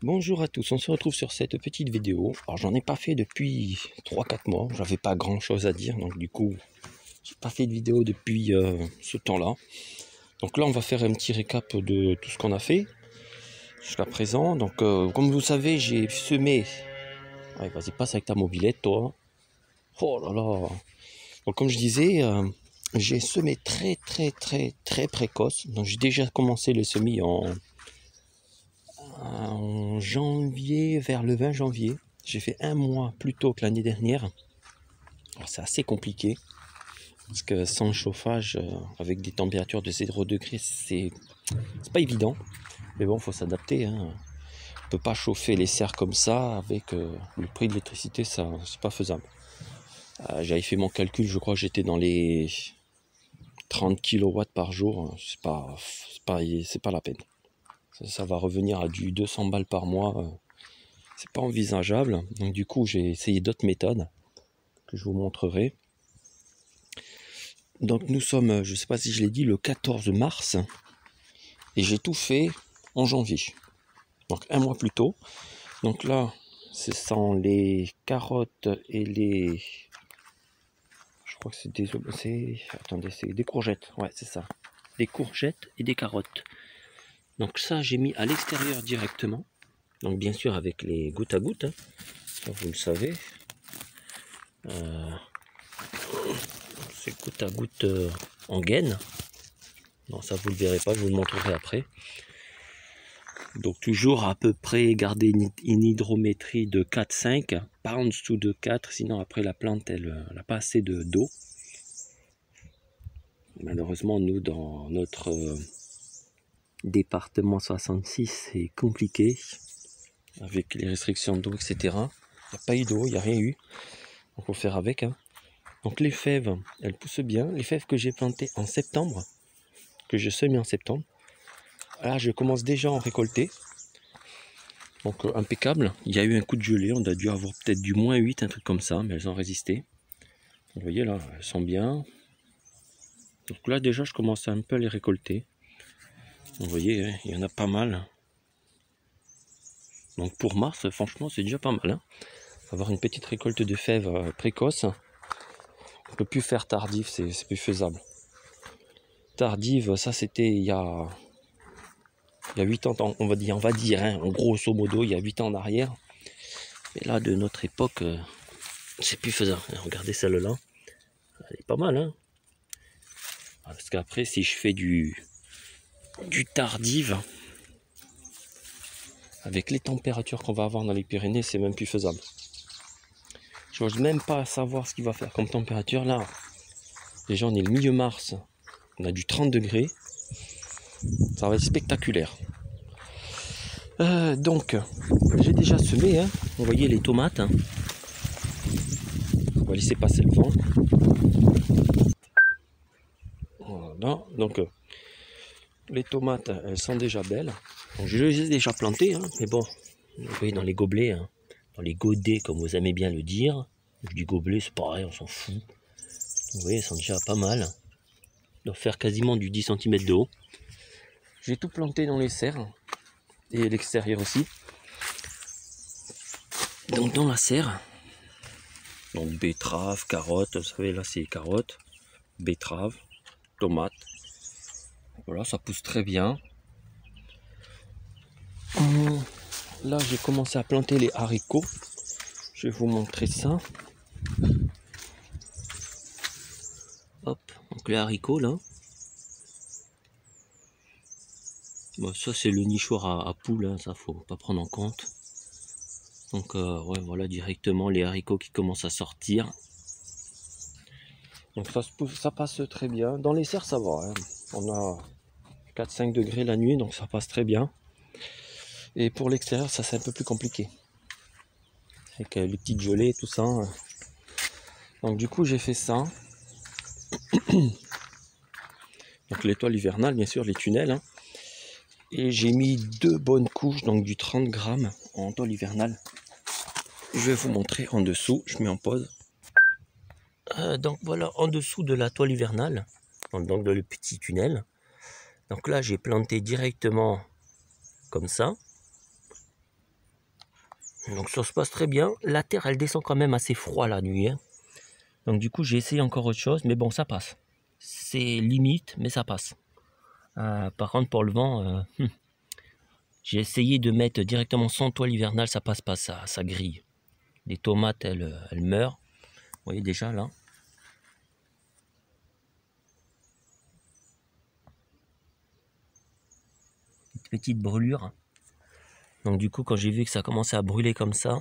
Bonjour à tous, on se retrouve sur cette petite vidéo. Alors j'en ai pas fait depuis 3-4 mois, j'avais pas grand chose à dire, donc du coup j'ai pas fait de vidéo depuis ce temps-là. Donc là on va faire un petit récap de tout ce qu'on a fait jusqu'à présent. Donc comme vous savez, j'ai semé. Allez, vas-y, passe avec ta mobilette toi. Oh là là. Donc comme je disais, j'ai semé très précoce. Donc j'ai déjà commencé le semis en janvier, vers le 20 janvier. J'ai fait un mois plus tôt que l'année dernière. Alors c'est assez compliqué parce que sans chauffage, avec des températures de 0 degré, c'est pas évident. Mais bon, faut s'adapter. Hein. On peut pas chauffer les serres comme ça avec le prix de l'électricité, ça c'est pas faisable. J'avais fait mon calcul, je crois que j'étais dans les 30 kW par jour. C'est pas la peine. Ça va revenir à du 200 balles par mois. C'est pas envisageable. Donc du coup, j'ai essayé d'autres méthodes que je vous montrerai. Donc nous sommes, je sais pas si je l'ai dit, le 14 mars. Et j'ai tout fait en janvier. Donc un mois plus tôt. Donc là, ce sont les carottes et les... Je crois que c'est des... Attendez, c'est des courgettes. Ouais, c'est ça. Des courgettes et des carottes. Donc ça, j'ai mis à l'extérieur directement. Donc bien sûr avec les gouttes à gouttes. Hein. Ça, vous le savez. C'est goutte à goutte en gaine. Non, ça vous le verrez pas, je vous le montrerai après. Donc toujours à peu près garder une hydrométrie de 4-5, pas en dessous de 4, sinon après la plante elle n'a pas assez d'eau. Malheureusement nous dans notre département 66 c'est compliqué avec les restrictions d'eau etc. Il n'y a pas eu d'eau, il n'y a rien eu. Donc faut faire avec. Hein. Donc les fèves, elles poussent bien. Les fèves que j'ai plantées en septembre, que je semé en septembre, là je commence déjà à en récolter. Donc impeccable. Il y a eu un coup de gelée, on a dû avoir peut-être du -8, un truc comme ça, mais elles ont résisté. Vous voyez là, elles sont bien. Donc là déjà je commence à un peu les récolter. Vous voyez, hein, il y en a pas mal. Donc pour mars, franchement c'est déjà pas mal. Hein. Avoir une petite récolte de fèves précoce. On peut plus faire tardif, c'est plus faisable. Tardive, ça c'était il y a 8 ans, on va dire hein, en grosso modo, il y a 8 ans en arrière. Et là, de notre époque, c'est plus faisable. Regardez celle-là. Elle est pas mal, hein. Parce qu'après, si je fais du tardive, avec les températures qu'on va avoir dans les Pyrénées, c'est même plus faisable. Je n'ose même pas savoir ce qu'il va faire comme température. Là, déjà, on est le milieu mars. On a du 30 degrés. Ça va être spectaculaire. Donc, j'ai déjà semé. Hein. Vous voyez les tomates. Hein. On va laisser passer le vent. Voilà. Donc, les tomates, elles sont déjà belles. Donc, je les ai déjà plantées. Hein. Mais bon, vous voyez dans les gobelets, hein, dans les godets, comme vous aimez bien le dire. Je dis gobelet, c'est pareil, on s'en fout. Vous voyez, elles sont déjà pas mal. Elles doivent faire quasiment du 10 cm de haut. J'ai tout planté dans les serres. Et l'extérieur aussi. Donc dans la serre, donc betterave, carottes, vous savez là c'est carottes, betterave, tomates. Voilà, ça pousse très bien. Là j'ai commencé à planter les haricots. Je vais vous montrer ça. Hop, donc les haricots là. Bon, ça c'est le nichoir à poules, hein, ça faut pas prendre en compte. Donc ouais, voilà directement les haricots qui commencent à sortir. Donc ça passe très bien. Dans les serres ça va. Hein. On a 4-5 degrés la nuit, donc ça passe très bien. Et pour l'extérieur, ça c'est un peu plus compliqué. Avec les petites gelées, tout ça. Donc du coup j'ai fait ça. Donc l'étoile hivernale, bien sûr, les tunnels. Hein. Et j'ai mis 2 bonnes couches, donc du 30 grammes en toile hivernale. Je vais vous montrer en dessous, je mets en pause. Donc voilà, en dessous de la toile hivernale, donc dans le petit tunnel. Donc là j'ai planté directement comme ça. Donc ça se passe très bien. La terre, elle descend quand même assez froid la nuit, hein. Donc du coup, j'ai essayé encore autre chose, mais bon, ça passe. C'est limite, mais ça passe. Par contre, pour le vent, j'ai essayé de mettre directement sans toile hivernale, ça passe pas, ça grille. Les tomates, elles meurent. Vous voyez déjà là. Petite brûlure. Donc du coup, quand j'ai vu que ça commençait à brûler comme ça,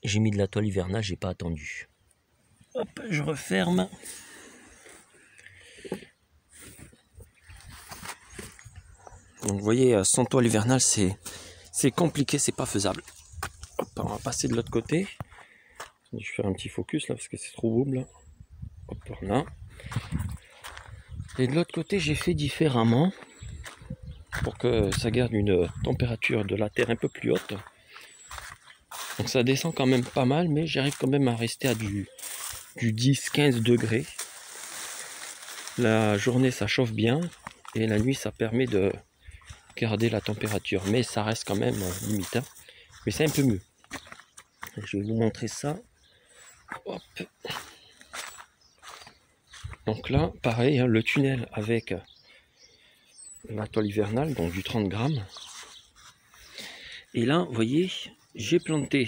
j'ai mis de la toile hivernale, j'ai pas attendu. Hop, je referme. Donc vous voyez, sans toile hivernale, c'est compliqué, c'est pas faisable. Hop, on va passer de l'autre côté. Je vais faire un petit focus là parce que c'est trop double. Hop là. Et de l'autre côté, j'ai fait différemment pour que ça garde une température de la terre un peu plus haute. Donc ça descend quand même pas mal, mais j'arrive quand même à rester à du 10-15 degrés. La journée ça chauffe bien et la nuit ça permet de garder la température, mais ça reste quand même limite, hein. Mais c'est un peu mieux. Je vais vous montrer ça. Hop. Donc là, pareil, hein, le tunnel avec la toile hivernale, donc du 30 grammes. Et là, vous voyez, j'ai planté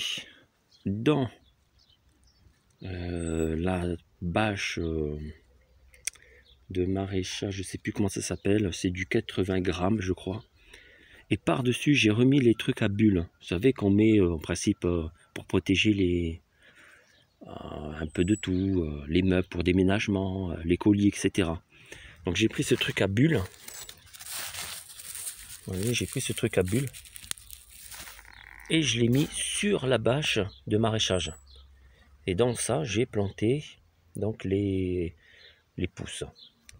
dans la bâche de maraîchage, je sais plus comment ça s'appelle, c'est du 80 grammes, je crois. Et par-dessus, j'ai remis les trucs à bulles. Vous savez qu'on met en principe pour protéger les un peu de tout, les meubles pour déménagement, les colis, etc. Donc j'ai pris ce truc à bulles. Vous voyez, j'ai pris ce truc à bulles et je l'ai mis sur la bâche de maraîchage. Et dans ça, j'ai planté donc les pousses.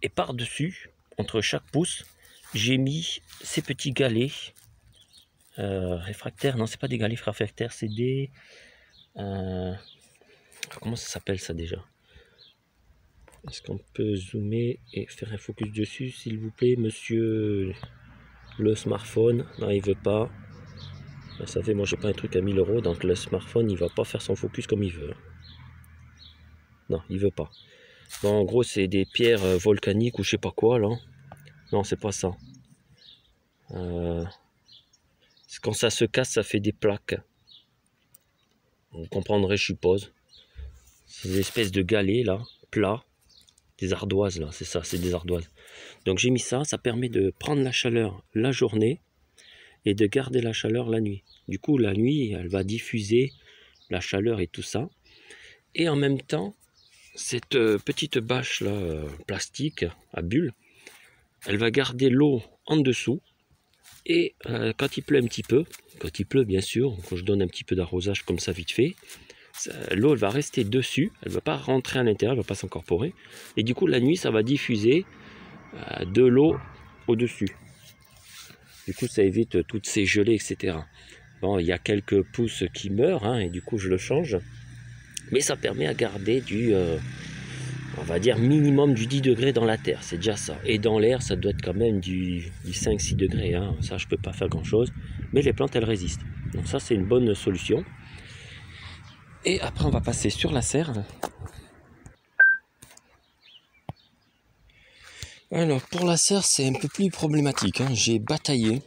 Et par-dessus, entre chaque pouce, j'ai mis ces petits galets réfractaires. Non, c'est pas des galets réfractaires, c'est des... comment ça s'appelle ça déjà? Est-ce qu'on peut zoomer et faire un focus dessus, s'il vous plaît, monsieur le smartphone? Non, il veut pas. Vous savez, moi j'ai pas un truc à 1000 €, donc le smartphone il va pas faire son focus comme il veut. Non, il veut pas. Bon, en gros, c'est des pierres volcaniques ou je sais pas quoi là. Non, c'est pas ça. Quand ça se casse, ça fait des plaques. Vous comprendrez, je suppose. C'est des espèces de galets là, plats. Des ardoises là, c'est ça, c'est des ardoises. Donc j'ai mis ça, ça permet de prendre la chaleur la journée et de garder la chaleur la nuit. Du coup, la nuit, elle va diffuser la chaleur et tout ça. Et en même temps, cette petite bâche là, plastique à bulles, elle va garder l'eau en dessous. Et quand il pleut un petit peu, quand il pleut bien sûr, quand je donne un petit peu d'arrosage comme ça vite fait, l'eau elle va rester dessus, elle ne va pas rentrer à l'intérieur, elle ne va pas s'incorporer. Et du coup la nuit ça va diffuser de l'eau au-dessus. Du coup ça évite toutes ces gelées, etc. Bon, il y a quelques pousses qui meurent, hein, et du coup je le change. Mais ça permet à garder du, on va dire minimum du 10 degrés dans la terre, c'est déjà ça. Et dans l'air ça doit être quand même du 5-6 degrés, hein. Ça je peux pas faire grand chose. Mais les plantes elles résistent. Donc ça c'est une bonne solution. Et après on va passer sur la serre. Alors pour la serre c'est un peu plus problématique, hein. J'ai bataillé,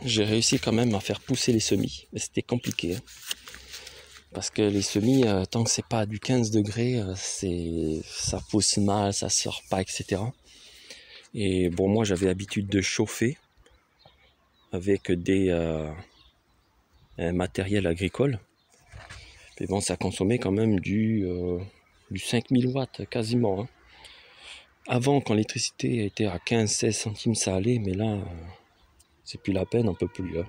j'ai réussi quand même à faire pousser les semis, mais c'était compliqué, hein. Parce que les semis, tant que c'est pas du 15 degrés, ça pousse mal, ça sort pas, etc. Et bon, moi j'avais l'habitude de chauffer avec un matériel agricole. Et bon, ça consommait quand même du 5000 watts quasiment, hein. Avant, quand l'électricité était à 15-16 centimes, ça allait, mais là, c'est plus la peine, on peut plus, hein.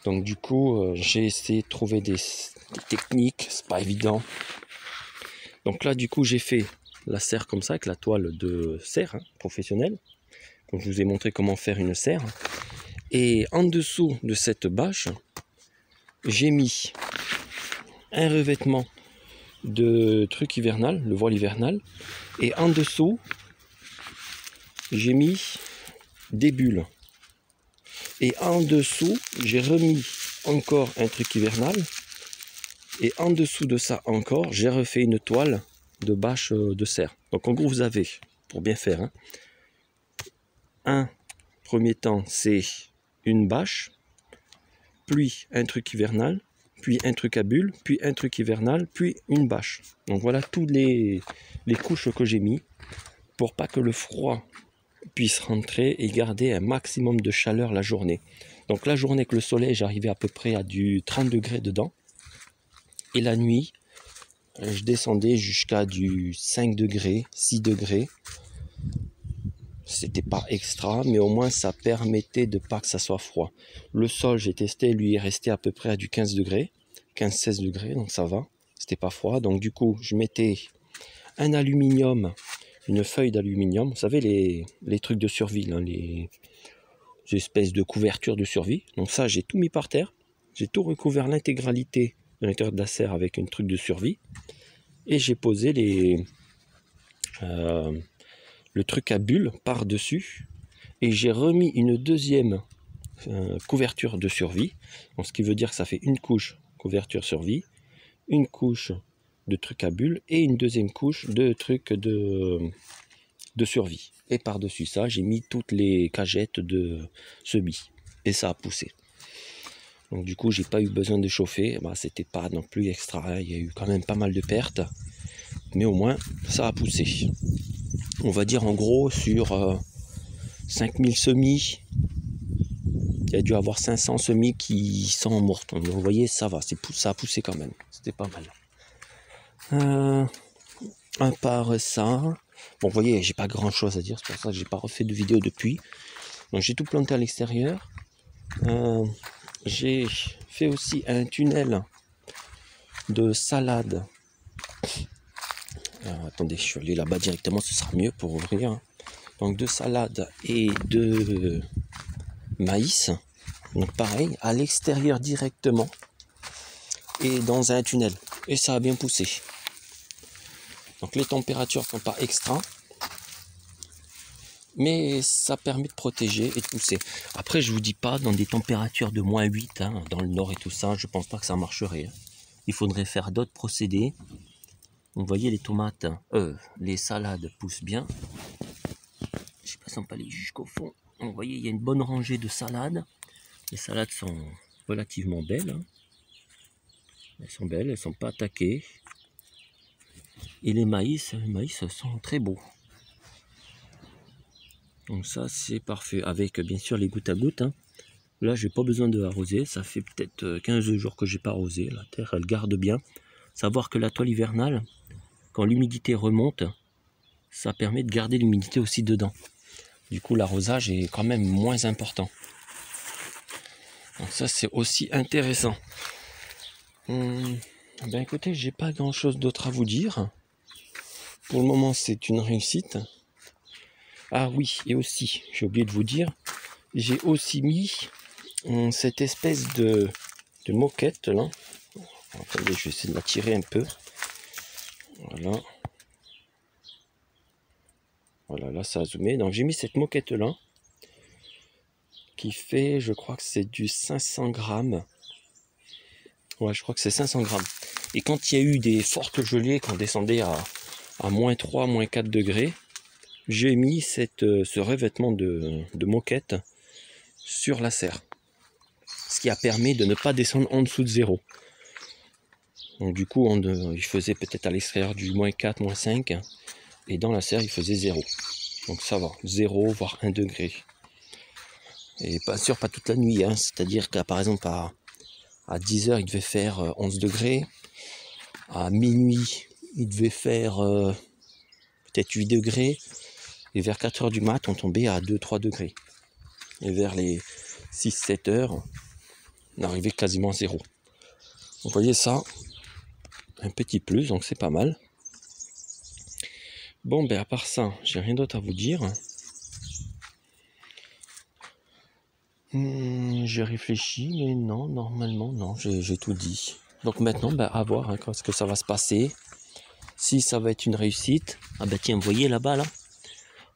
Donc du coup, j'ai essayé de trouver des techniques, c'est pas évident. Donc là, du coup, j'ai fait la serre comme ça, avec la toile de serre, hein, professionnelle. Donc je vous ai montré comment faire une serre. Et en dessous de cette bâche, j'ai mis un revêtement de truc hivernal, le voile hivernal. Et en dessous, j'ai mis des bulles. Et en dessous, j'ai remis encore un truc hivernal. Et en dessous de ça encore, j'ai refait une toile de bâche de serre. Donc en gros, vous avez, pour bien faire, hein, un premier temps, c'est une bâche, puis un truc hivernal, puis un truc à bulles, puis un truc hivernal, puis une bâche. Donc voilà toutes les couches que j'ai mis pour pas que le froid puisse rentrer et garder un maximum de chaleur la journée. Donc la journée que le soleil, j'arrivais à peu près à du 30 degrés dedans. Et la nuit, je descendais jusqu'à du 5 degrés, 6 degrés. C'était pas extra, mais au moins ça permettait de pas que ça soit froid. Le sol, j'ai testé, lui est resté à peu près à du 15 degrés, 15-16 degrés, donc ça va. C'était pas froid. Donc du coup, je mettais un aluminium, une feuille d'aluminium. Vous savez, les trucs de survie, là, les espèces de couvertures de survie. Donc ça, j'ai tout mis par terre. J'ai tout recouvert l'intégralité de l'intérieur de la serre avec un truc de survie. Et j'ai posé le truc à bulles par-dessus. Et j'ai remis une deuxième couverture de survie. Donc, ce qui veut dire que ça fait une couche couverture survie, une couche de trucs à bulles et une deuxième couche de trucs de survie. Et par-dessus ça, j'ai mis toutes les cagettes de semis. Et ça a poussé. Donc du coup, j'ai pas eu besoin de chauffer. Bah, c'était pas non plus extra. Il y a eu quand même pas mal de pertes. Mais au moins, ça a poussé. On va dire en gros sur 5000 semis, il y a dû avoir 500 semis qui sont mortes. Donc vous voyez, ça va. Ça a poussé quand même. C'était pas mal. À part ça, bon, vous voyez, j'ai pas grand chose à dire. C'est pour ça que j'ai pas refait de vidéo depuis. Donc j'ai tout planté à l'extérieur. J'ai fait aussi un tunnel de salade. Attendez, je vais aller là-bas directement, ce sera mieux pour ouvrir. Donc de salade et de maïs. Donc pareil, à l'extérieur directement et dans un tunnel. Et ça a bien poussé. Donc les températures ne sont pas extra. Mais ça permet de protéger et de pousser. Après, je vous dis pas, dans des températures de moins 8, hein, dans le nord et tout ça, je pense pas que ça marcherait. Il faudrait faire d'autres procédés. Vous voyez, les tomates, les salades poussent bien. Je sais pas si on peut aller jusqu'au fond. Vous voyez, il y a une bonne rangée de salades. Les salades sont relativement belles. Hein. Elles sont belles, elles sont pas attaquées. Et les maïs sont très beaux. Donc ça, c'est parfait. Avec, bien sûr, les gouttes à gouttes. Hein. Là, j'ai pas besoin de arroser. Ça fait peut-être 15 jours que j'ai pas arrosé. La terre, elle garde bien. Savoir que la toile hivernale, quand l'humidité remonte, ça permet de garder l'humidité aussi dedans. Du coup, l'arrosage est quand même moins important. Donc ça, c'est aussi intéressant. Ben écoutez, j'ai pas grand-chose d'autre à vous dire. Pour le moment, c'est une réussite. Ah oui, et aussi, j'ai oublié de vous dire, j'ai aussi mis cette espèce de moquette là. Attendez, je vais essayer de la tirer un peu. Voilà. Voilà, là ça a zoomé. Donc j'ai mis cette moquette là qui fait, je crois que c'est du 500 grammes. Ouais, je crois que c'est 500 grammes. Et quand il y a eu des fortes gelées, quand on descendait à moins 3, moins 4 degrés, j'ai mis ce revêtement de moquette sur la serre. Ce qui a permis de ne pas descendre en dessous de 0. Donc du coup, il faisait peut-être à l'extérieur du moins 4, moins 5. Et dans la serre, il faisait 0. Donc ça va, 0, voire 1 degré. Et pas sûr, pas toute la nuit. Hein. C'est-à-dire qu'à par exemple, à 10 h, il devait faire 11 degrés. À minuit, il devait faire peut-être 8 degrés. Et vers 4 h du mat, on tombait à 2-3 degrés. Et vers les 6-7 heures, on arrivait quasiment à 0. Vous voyez ça, un petit plus, donc c'est pas mal. Bon, ben à part ça, j'ai rien d'autre à vous dire. J'ai réfléchi, mais non, normalement, non, j'ai tout dit. Donc maintenant, ben, à voir hein, ce que ça va se passer. Si ça va être une réussite. Ah ben tiens, vous voyez là-bas, là.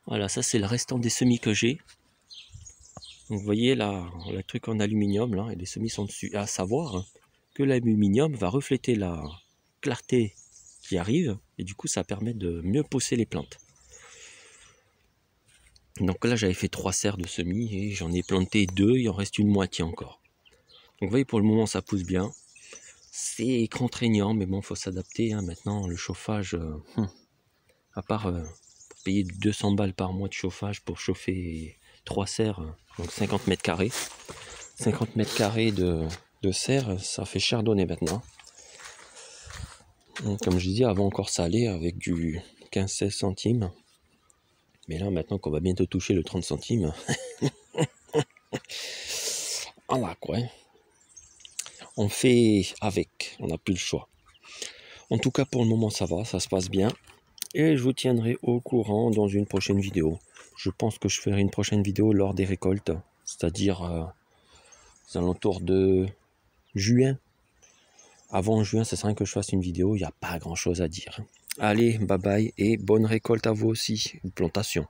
Voilà, ça c'est le restant des semis que j'ai. Donc vous voyez là, le truc en aluminium là, et les semis sont dessus. À savoir hein, que l'aluminium va refléter la clarté qui arrive, et du coup ça permet de mieux pousser les plantes. Donc là j'avais fait 3 serres de semis, et j'en ai planté 2, il en reste une moitié encore. Donc vous voyez, pour le moment ça pousse bien. C'est contraignant, mais bon, faut s'adapter. Hein. Maintenant, le chauffage, à part payer 200 balles par mois de chauffage pour chauffer 3 serres, donc 50 mètres carrés. 50 mètres carrés de serre, ça fait cher donner maintenant. Donc, comme je disais, avant encore ça allait avec du 15-16 centimes. Mais là, maintenant qu'on va bientôt toucher le 30 centimes, voilà quoi. On fait avec, on n'a plus le choix. En tout cas, pour le moment, ça va, ça se passe bien. Et je vous tiendrai au courant dans une prochaine vidéo. Je pense que je ferai une prochaine vidéo lors des récoltes, c'est-à-dire aux alentours de juin. Avant juin, ce serait que je fasse une vidéo, il n'y a pas grand-chose à dire. Allez, bye bye et bonne récolte à vous aussi, une plantation.